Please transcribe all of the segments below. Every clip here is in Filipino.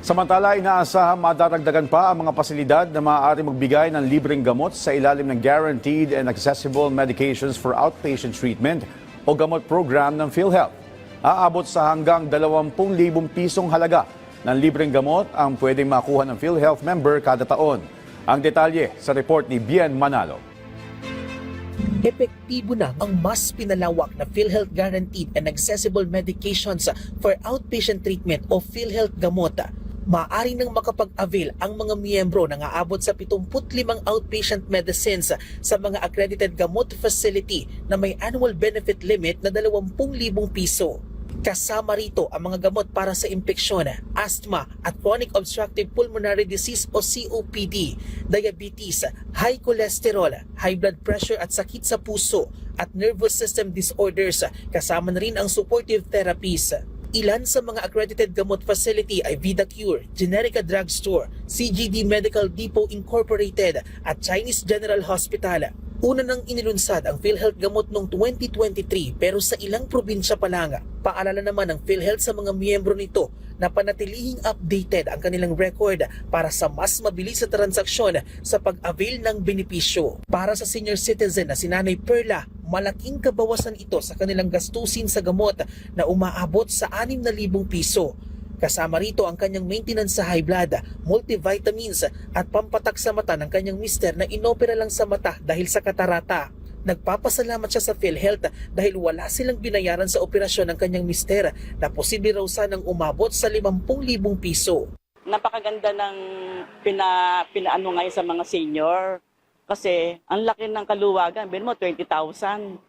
Samantala, inaasahang madadagdagan pa ang mga pasilidad na maaari magbigay ng libreng gamot sa ilalim ng Guaranteed and Accessible Medications for Outpatient Treatment o gamot program ng PhilHealth. Aabot sa hanggang 20,000 pisong halaga ng libreng gamot ang pwedeng makuha ng PhilHealth member kada taon. Ang detalye sa report ni Bien Manalo. Epektibo na ang mas pinalawak na PhilHealth Guaranteed and Accessible Medications for Outpatient Treatment o PhilHealth Gamot. Maaari nang makapag-avail ang mga miyembro na aabot sa 75 outpatient medicines sa mga accredited gamot facility na may annual benefit limit na 20,000 piso. Kasama rito ang mga gamot para sa impeksyon, asthma at chronic obstructive pulmonary disease o COPD, diabetes, high cholesterol, high blood pressure at sakit sa puso at nervous system disorders, kasama na rin ang supportive therapies. Ilan sa mga accredited gamot facility ay VidaCure, Generica Drugstore, CGD Medical Depot Incorporated at Chinese General Hospital. Una nang inilunsad ang PhilHealth Gamot noong 2023 pero sa ilang probinsya pa lang. Paalala naman ng PhilHealth sa mga miyembro nito na panatilihing updated ang kanilang record para sa mas mabilis na transaksyon sa pag-avail ng benepisyo. Para sa senior citizen na si Nanay Perla, malaking kabawasan ito sa kanilang gastusin sa gamot na umaabot sa 6,000 piso. Kasama rito ang kanyang maintenance sa high blood, multivitamins at pampatak sa mata ng kanyang mister na inopera lang sa mata dahil sa katarata. Nagpapasalamat siya sa PhilHealth dahil wala silang binayaran sa operasyon ng kanyang mister na posible raw sanang umabot sa 50,000 piso. Napakaganda ng pinaano ngayon sa mga senior kasi ang laki ng kaluwagan, bilhin mo 20,000.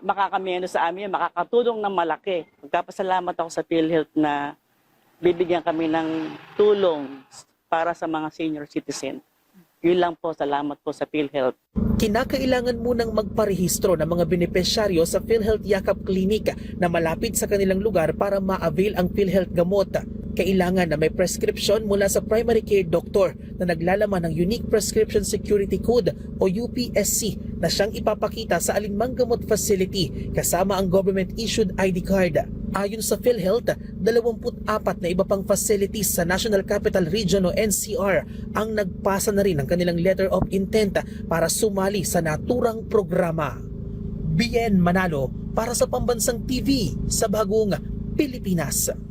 Makakameno sa amin, makakatulong ng malaki. Magpapasalamat ako sa PhilHealth na bibigyan kami ng tulong para sa mga senior citizen. Yun lang po, salamat po sa PhilHealth. Kinakailangan munang magparehistro ng mga benepisyaryo sa PhilHealth Yakap Clinic na malapit sa kanilang lugar para ma-avail ang PhilHealth gamot. Kailangan na may prescription mula sa primary care doctor na naglalaman ng Unique Prescription Security Code o UPSC na siyang ipapakita sa alinmang gamot facility kasama ang government-issued ID card. Ayon sa PhilHealth, 24 na iba pang facilities sa National Capital Region o NCR ang nagpasa na rin ng kanilang letter of intent para sumali sa naturang programa. Bien Manalo para sa Pambansang TV sa Bagong Pilipinas.